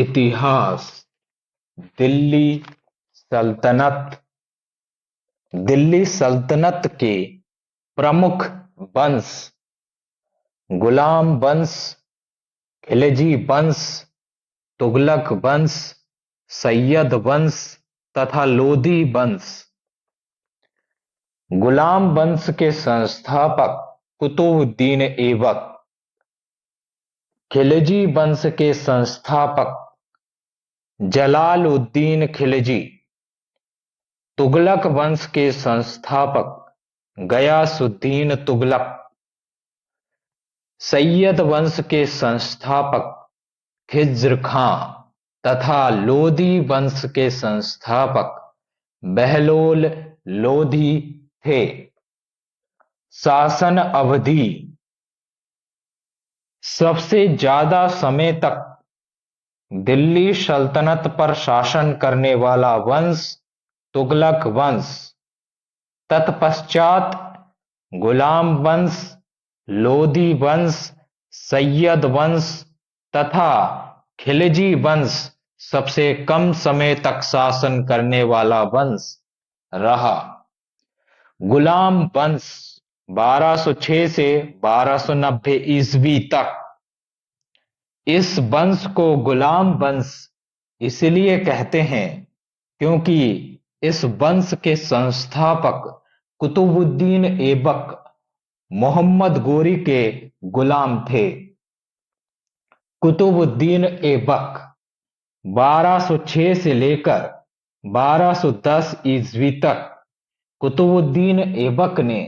इतिहास। दिल्ली सल्तनत। दिल्ली सल्तनत के प्रमुख वंश गुलाम वंश, खिलजी वंश, तुगलक वंश, सैयद वंश तथा लोधी वंश। गुलाम वंश के संस्थापक कुतुबुद्दीन ऐबक, खिलजी वंश के संस्थापक जलालुद्दीन खिलजी, तुगलक वंश के संस्थापक गयासुद्दीन तुगलक, सैयद वंश के संस्थापक खिज्र खां तथा लोधी वंश के संस्थापक बहलोल लोधी थे। शासन अवधि। सबसे ज्यादा समय तक दिल्ली सल्तनत पर शासन करने वाला वंश तुगलक वंश, तत्पश्चात गुलाम वंश, लोधी वंश, सैयद वंश तथा खिलजी वंश सबसे कम समय तक शासन करने वाला वंश रहा। गुलाम वंश 1206 से 1290 ईस्वी तक। इस वंश को गुलाम वंश इसलिए कहते हैं क्योंकि इस वंश के संस्थापक कुतुबुद्दीन ऐबक मोहम्मद गोरी के गुलाम थे। कुतुबुद्दीन ऐबक 1206 से लेकर 1210 ईस्वी तक कुतुबुद्दीन ऐबक ने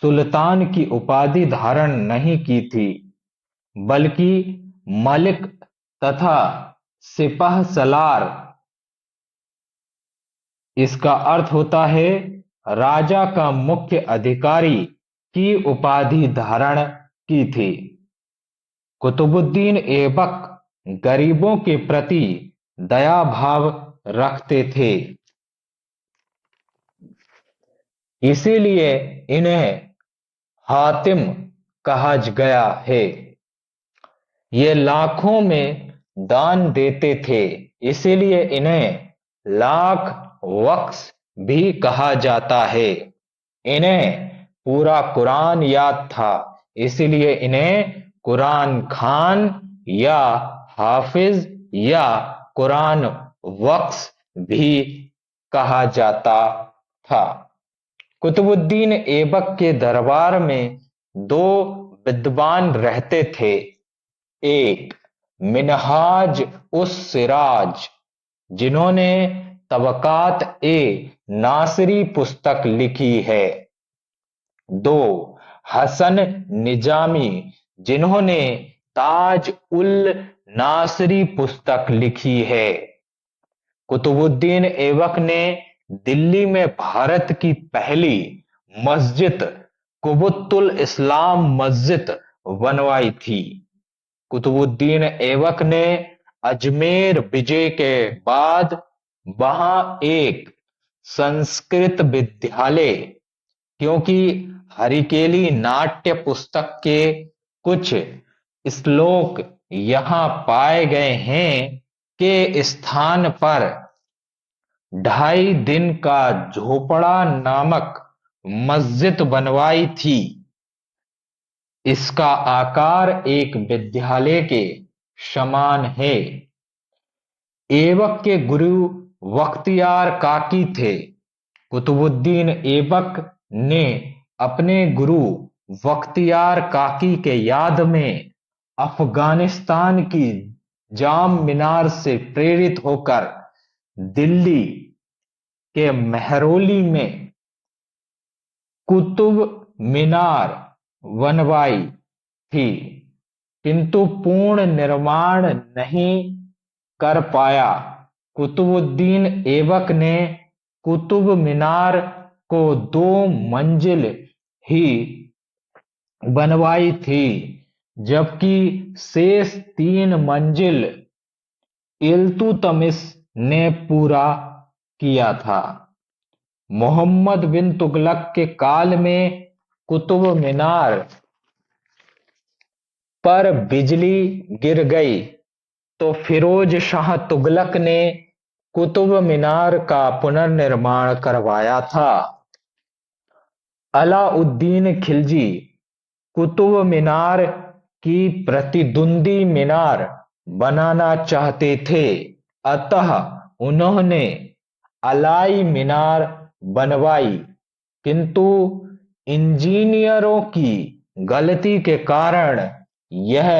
सुल्तान की उपाधि धारण नहीं की थी, बल्कि मलिक तथा सिपहसलार, इसका अर्थ होता है राजा का मुख्य अधिकारी, की उपाधि धारण की थी। कुतुबुद्दीन ऐबक गरीबों के प्रति दया भाव रखते थे, इसीलिए इन्हें हातिम कहा गया है। ये लाखों में दान देते थे, इसीलिए इन्हें लाख वक्स भी कहा जाता है। इन्हें पूरा कुरान याद था, इसीलिए इन्हें कुरान खान या हाफिज या कुरान वक्स भी कहा जाता था। कुतुबुद्दीन ऐबक के दरबार में दो विद्वान रहते थे। एक मिनहाज उस सिराज, जिन्होंने तबकात ए नासिरी पुस्तक लिखी है। दो हसन निजामी, जिन्होंने ताज उल नासिरी पुस्तक लिखी है। कुतुबुद्दीन ऐबक ने दिल्ली में भारत की पहली मस्जिद कुबुतुल इस्लाम मस्जिद बनवाई थी। कुतुबुद्दीन ऐबक ने अजमेर विजय के बाद वहां एक संस्कृत विद्यालय, क्योंकि हरिकेली नाट्य पुस्तक के कुछ श्लोक यहां पाए गए हैं, के स्थान पर 2.5 दिन का झोपड़ा नामक मस्जिद बनवाई थी। इसका आकार एक विद्यालय के समान है। ऐबक के गुरु बख्तियार काकी थे। कुतुबुद्दीन ऐबक ने अपने गुरु बख्तियार काकी के याद में अफगानिस्तान की जाम मीनार से प्रेरित होकर दिल्ली के मेहरौली में कुतुब मीनार बनवाई थी, किंतु पूर्ण निर्माण नहीं कर पाया। कुतुबुद्दीन ऐबक ने कुतुब मीनार को 2 मंजिल ही बनवाई थी, जबकि शेष 3 मंजिल इल्तुतमिश ने पूरा किया था। मोहम्मद बिन तुगलक के काल में कुतुब मीनार पर बिजली गिर गई तो फिरोज शाह तुगलक ने कुतुब मीनार का पुनर्निर्माण करवाया था। अलाउद्दीन खिलजी कुतुब मीनार की प्रतिद्वंदी मीनार बनाना चाहते थे, अतः उन्होंने अलाई मीनार बनवाई, किंतु इंजीनियरों की गलती के कारण यह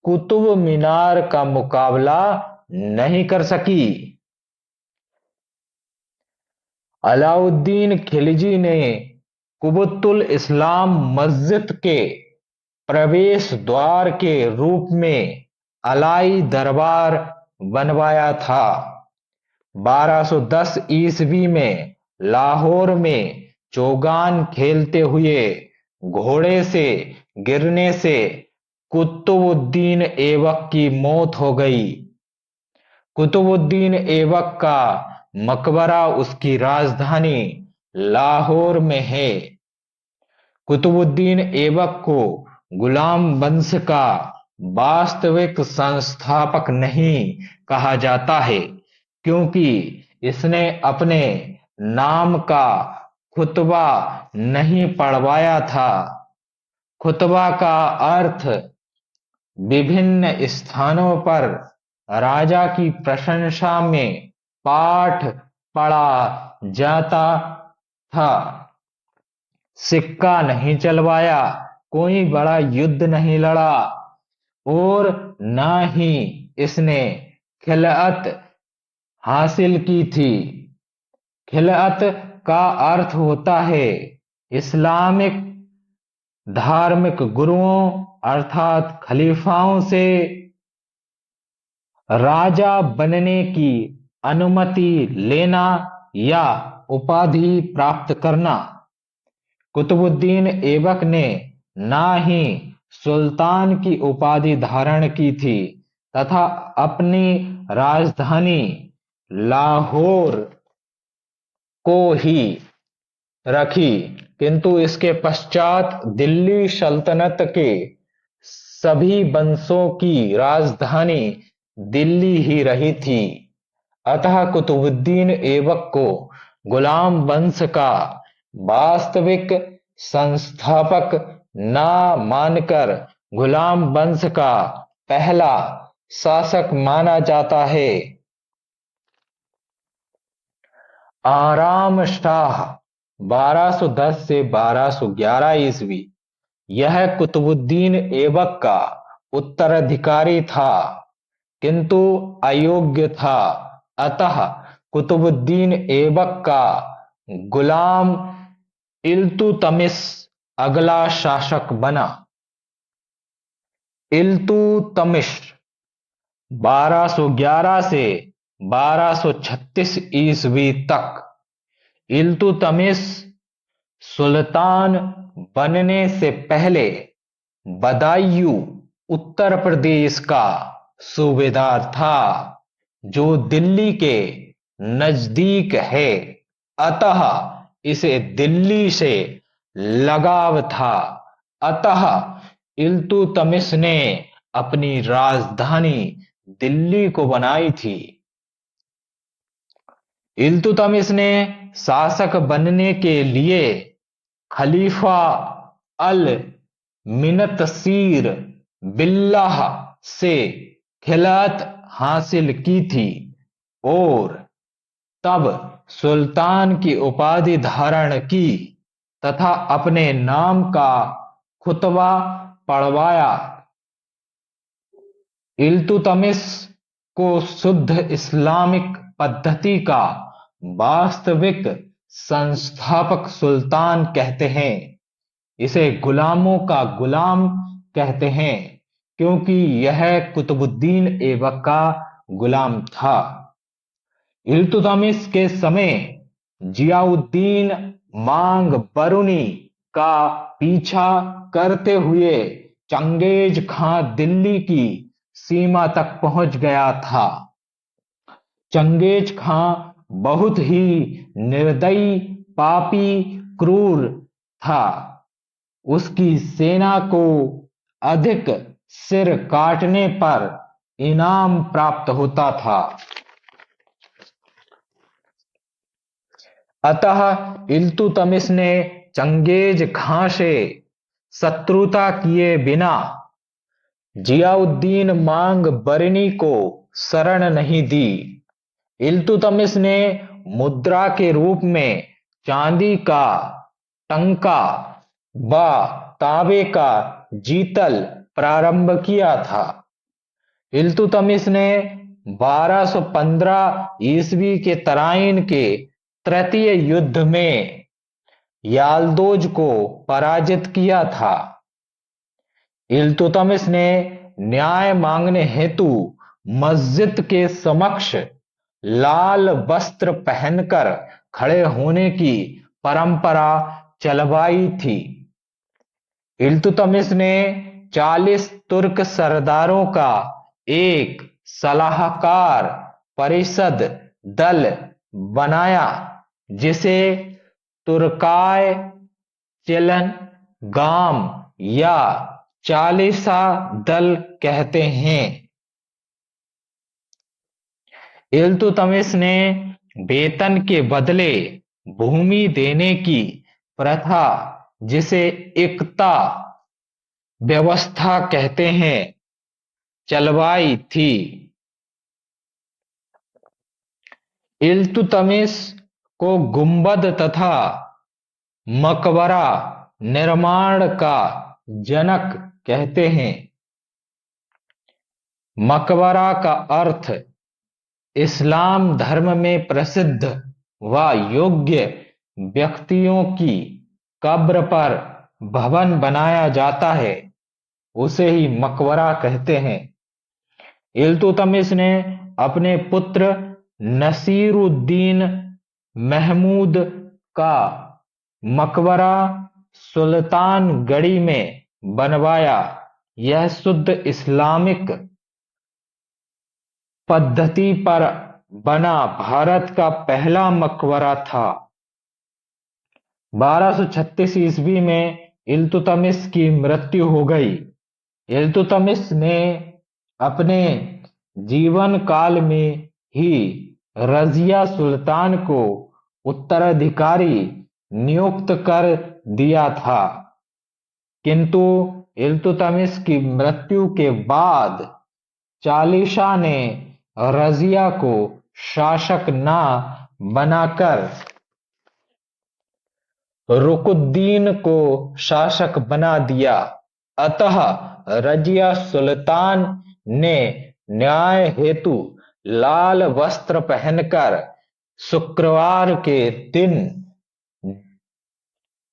कुतुब मीनार का मुकाबला नहीं कर सकी। अलाउद्दीन खिलजी ने कुबुतुल इस्लाम मस्जिद के प्रवेश द्वार के रूप में अलाई दरबार बनवाया था। 1210 ईस्वी में लाहौर में चौगान खेलते हुए घोड़े से गिरने से कुतुबुद्दीन ऐबक की मौत हो गई। कुतुबुद्दीन ऐबक का मकबरा उसकी राजधानी लाहौर में है। कुतुबुद्दीन ऐबक को गुलाम वंश का वास्तविक संस्थापक नहीं कहा जाता है, क्योंकि इसने अपने नाम का खुतबा नहीं पढ़वाया था। खुतबा का अर्थ विभिन्न स्थानों पर राजा की प्रशंसा में पाठ पढ़ा जाता था। सिक्का नहीं चलवाया, कोई बड़ा युद्ध नहीं लड़ा और न ही इसने खिलाफत हासिल की थी। खिलाफत का अर्थ होता है इस्लामिक धार्मिक गुरुओं अर्थात खलीफाओं से राजा बनने की अनुमति लेना या उपाधि प्राप्त करना। कुतुबुद्दीन ऐबक ने ना ही सुल्तान की उपाधि धारण की थी तथा अपनी राजधानी लाहौर को ही रखी, किंतु इसके पश्चात दिल्ली सल्तनत के सभी वंशों की राजधानी दिल्ली ही रही थी। अतः कुतुबुद्दीन ऐबक को गुलाम वंश का वास्तविक संस्थापक न मानकर गुलाम वंश का पहला शासक माना जाता है। आराम शाह 1210 से 1211 ईस्वी यह कुतुबुद्दीन ऐबक का उत्तराधिकारी था, किंतु अयोग्य था, अतः कुतुबुद्दीन ऐबक का गुलाम इल्तुतमिश अगला शासक बना। इल्तुतमिश 1211 से 1236 ईस्वी तक इल्तुतमिश सुल्तान बनने से पहले बदायूं उत्तर प्रदेश का सूबेदार था, जो दिल्ली के नजदीक है, अतः इसे दिल्ली से लगाव था। अतः इल्तुतमिश ने अपनी राजधानी दिल्ली को बनाई थी। इल्तुतमिश ने शासक बनने के लिए खलीफा अल मिनतसीर बिल्लाह से खिलाफत हासिल की थी और तब सुल्तान की उपाधि धारण की तथा अपने नाम का खुतबा पढ़वाया। इल्तुतमिश को शुद्ध इस्लामिक पद्धति का वास्तविक संस्थापक सुल्तान कहते हैं। इसे गुलामों का गुलाम कहते हैं, क्योंकि यह कुतुबुद्दीन ऐबक का गुलाम था। इल्तुतमिश के समय जियाउद्दीन मांग बरूनी का पीछा करते हुए चंगेज खां दिल्ली की सीमा तक पहुंच गया था। चंगेज खां बहुत ही निर्दयी, पापी, क्रूर था। उसकी सेना को अधिक सिर काटने पर इनाम प्राप्त होता था। अतः इल्तुतमिश ने चंगेज खां से शत्रुता किए बिना जियाउद्दीन मांग बरनी को शरण नहीं दी। इल्तुतमिश ने मुद्रा के रूप में चांदी का टंका व तांबे का जीतल प्रारंभ किया था। इल्तुतमिश ने 1215 ईस्वी के तराइन के तृतीय युद्ध में याल्दोज को पराजित किया था। इल्तुतमिश ने न्याय मांगने हेतु मस्जिद के समक्ष लाल वस्त्र पहनकर खड़े होने की परंपरा चलवाई थी। इल्तुतमिश ने 40 तुर्क सरदारों का एक सलाहकार परिषद दल बनाया जिसे तुर्काय चेलन गाम या चालीसा दल कहते हैं। इल्तुतमिश ने वेतन के बदले भूमि देने की प्रथा जिसे इक्ता व्यवस्था कहते हैं चलवाई थी। इल्तुतमिश को गुंबद तथा मकबरा निर्माण का जनक कहते हैं। मकबरा का अर्थ इस्लाम धर्म में प्रसिद्ध व योग्य व्यक्तियों की कब्र पर भवन बनाया जाता है उसे ही मकबरा कहते हैं। इल्तुतमिश ने अपने पुत्र नसीरुद्दीन महमूद का मकबरा सुल्तानगढ़ी में बनवाया। यह शुद्ध इस्लामिक पद्धति पर बना भारत का पहला मकबरा था। 1236 ईस्वी में इल्तुतमिश की मृत्यु हो गई। इल्तुतमिश ने अपने जीवन काल में ही रजिया सुल्तान को उत्तराधिकारी नियुक्त कर दिया था, किंतु इल्तुतमिश की मृत्यु के बाद चालीसा ने रजिया को शासक न बनाकर रुकुद्दीन को शासक बना दिया। अतः रजिया सुल्तान ने न्याय हेतु लाल वस्त्र पहनकर शुक्रवार के दिन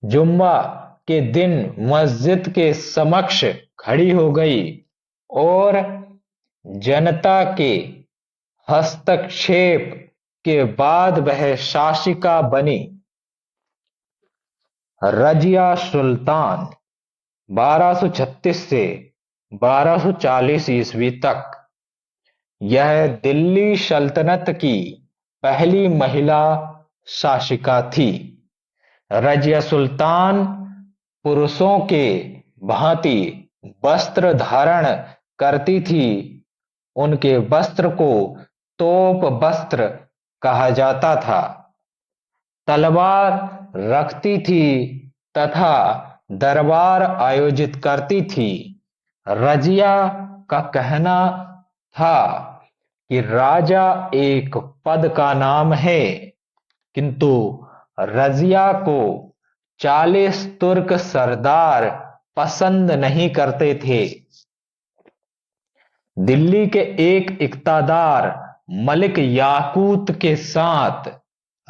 जुम्मा के दिन मस्जिद के समक्ष खड़ी हो गई और जनता के हस्तक्षेप के बाद वह शासिका बनी। रजिया सुल्तान 1236 से 1240 ईस्वी तक यह दिल्ली सल्तनत की पहली महिला शासिका थी। रजिया सुल्तान पुरुषों के भांति वस्त्र धारण करती थी। उनके वस्त्र को तोप वस्त्र कहा जाता था। तलवार रखती थी तथा दरबार आयोजित करती थी। रजिया का कहना था कि राजा एक पद का नाम है, किंतु रजिया को 40 तुर्क सरदार पसंद नहीं करते थे। दिल्ली के एक इक्तादार मलिक याकूत के साथ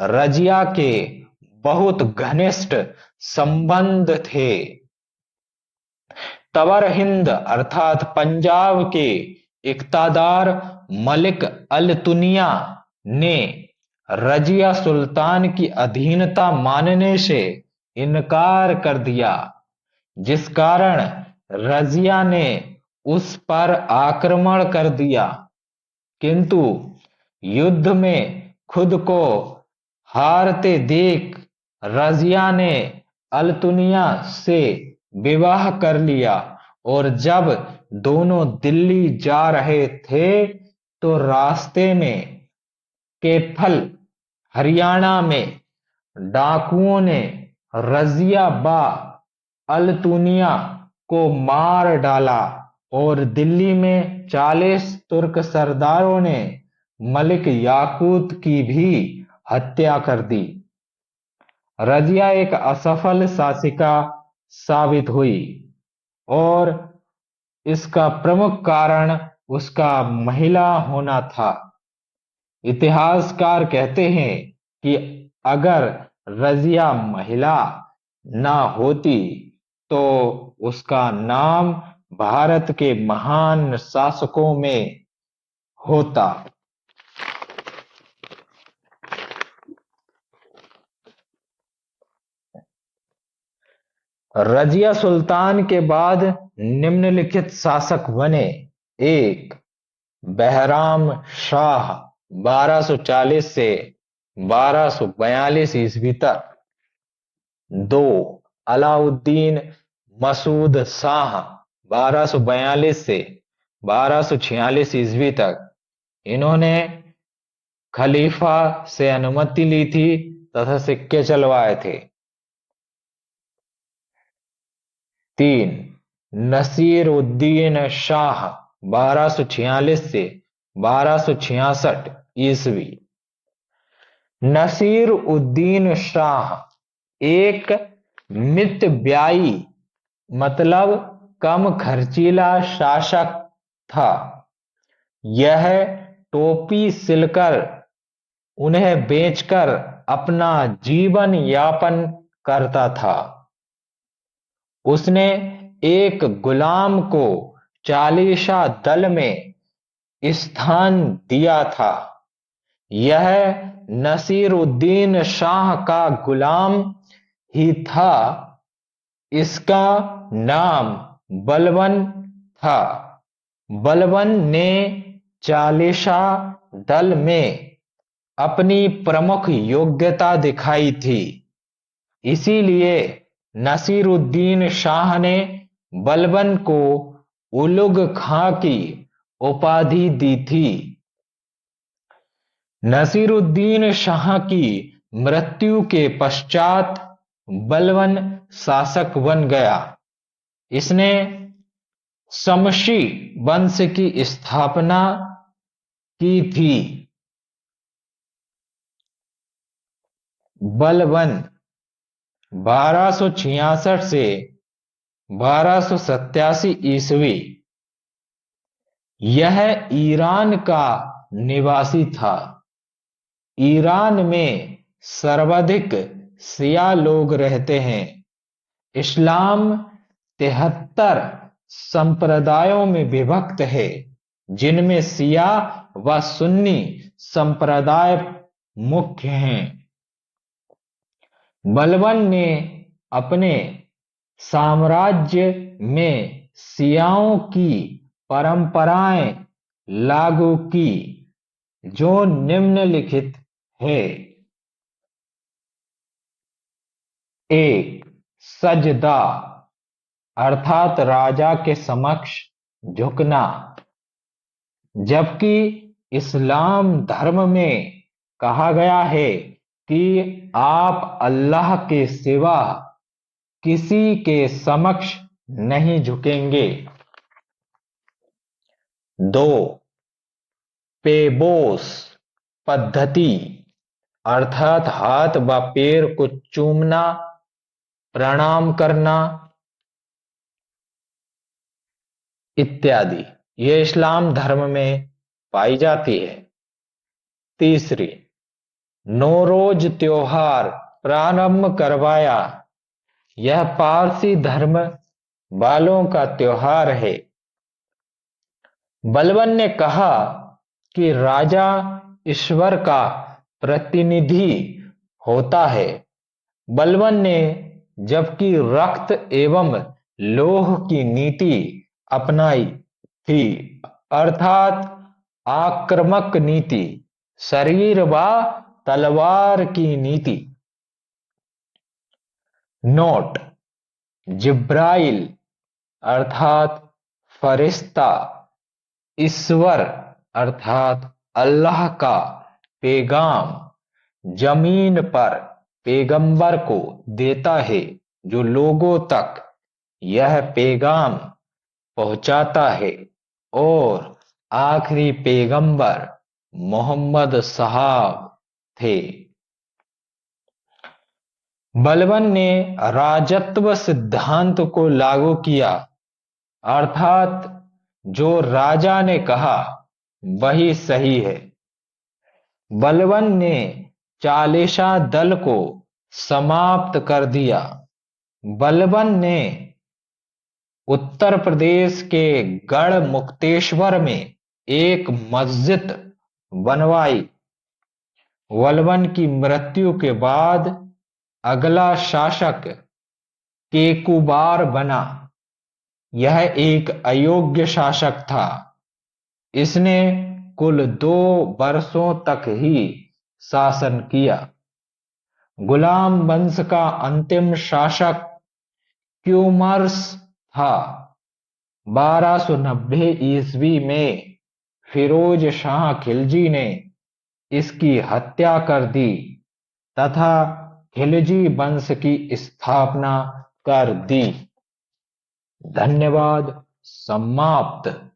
रजिया के बहुत घनिष्ठ संबंध थे। तवर हिंद अर्थात पंजाब के इक्तादार मलिक अल-तुनिया ने रजिया सुल्तान की अधीनता मानने से इनकार कर दिया, जिस कारण रजिया ने उस पर आक्रमण कर दिया, किंतु युद्ध में खुद को हारते देख रजिया ने अल-तुनिया से विवाह कर लिया और जब दोनों दिल्ली जा रहे थे तो रास्ते में कैथल हरियाणा में डाकुओं ने रजिया बा अल्तुनिया को मार डाला और दिल्ली में 40 तुर्क सरदारों ने मलिक याकूत की भी हत्या कर दी। रजिया एक असफल शासिका साबित हुई और इसका प्रमुख कारण उसका महिला होना था। इतिहासकार कहते हैं कि अगर रजिया महिला ना होती तो उसका नाम भारत के महान शासकों में होता। रजिया सुल्तान के बाद निम्नलिखित शासक बने। 1. बहराम शाह 1240 से 1242 ईस्वी तक। 2. अलाउद्दीन मसूद शाह 1242 से 1246 ईस्वी तक। इन्होंने खलीफा से अनुमति ली थी तथा सिक्के चलवाए थे। 3. नसीर उद्दीन शाह 1246 से 1266 ईस्वी। नसीर उद्दीन शाह एक मितव्ययी मतलब कम खर्चीला शासक था। यह टोपी सिलकर उन्हें बेचकर अपना जीवन यापन करता था। उसने एक गुलाम को चालीसा दल में स्थान दिया था। यह नसीरुद्दीन शाह का गुलाम ही था। इसका नाम बलबन था। बलबन ने चालीसा दल में अपनी प्रमुख योग्यता दिखाई थी। इसीलिए नसीरुद्दीन शाह ने बलबन को उलुग खां की उपाधि दी थी। नसीरुद्दीन शाह की मृत्यु के पश्चात बलबन शासक बन गया। इसने शमशी वंश की स्थापना की थी। बलबन 1266 से 1287 ईस्वी। यह ईरान का निवासी था। ईरान में सर्वाधिक शिया लोग रहते हैं। इस्लाम 73 संप्रदायों में विभक्त है, जिनमें शिया व सुन्नी संप्रदाय मुख्य हैं। बलबन ने अपने साम्राज्य में शियाओं की परंपराएं लागू की, जो निम्नलिखित है। 1. सजदा अर्थात राजा के समक्ष झुकना। जबकि इस्लाम धर्म में कहा गया है कि आप अल्लाह के सिवा किसी के समक्ष नहीं झुकेंगे। 2. पेबोस पद्धति अर्थात हाथ व पैर को चूमना, प्रणाम करना इत्यादि, ये इस्लाम धर्म में पाई जाती है। 3. नौरोज त्योहार प्रारंभ करवाया। यह पारसी धर्म वालों का त्योहार है। बलबन ने कहा कि राजा ईश्वर का प्रतिनिधि होता है। बलबन ने जबकि रक्त एवं लोह की नीति अपनाई थी, अर्थात आक्रामक नीति, शरीर व तलवार की नीति। नोट: जिब्राइल अर्थात फरिश्ता ईश्वर अर्थात अल्लाह का पैगाम जमीन पर पैगंबर को देता है, जो लोगों तक यह पैगाम पहुंचाता है। और आखिरी पैगंबर मोहम्मद साहब थे। बलबन ने राजत्व सिद्धांत को लागू किया, अर्थात जो राजा ने कहा वही सही है। बलबन ने चालीसा दल को समाप्त कर दिया। बलबन ने उत्तर प्रदेश के गढ़ मुक्तेश्वर में एक मस्जिद बनवाई। बलबन की मृत्यु के बाद अगला शासक केकुबार बना। यह एक अयोग्य शासक था। इसने कुल 2 वर्षों तक ही शासन किया। गुलाम वंश का अंतिम शासक क्यूमर्स था। 1290 ईस्वी में फिरोज शाह खिलजी ने इसकी हत्या कर दी तथा खिलजी वंश की स्थापना कर दी। धन्यवाद। समाप्त।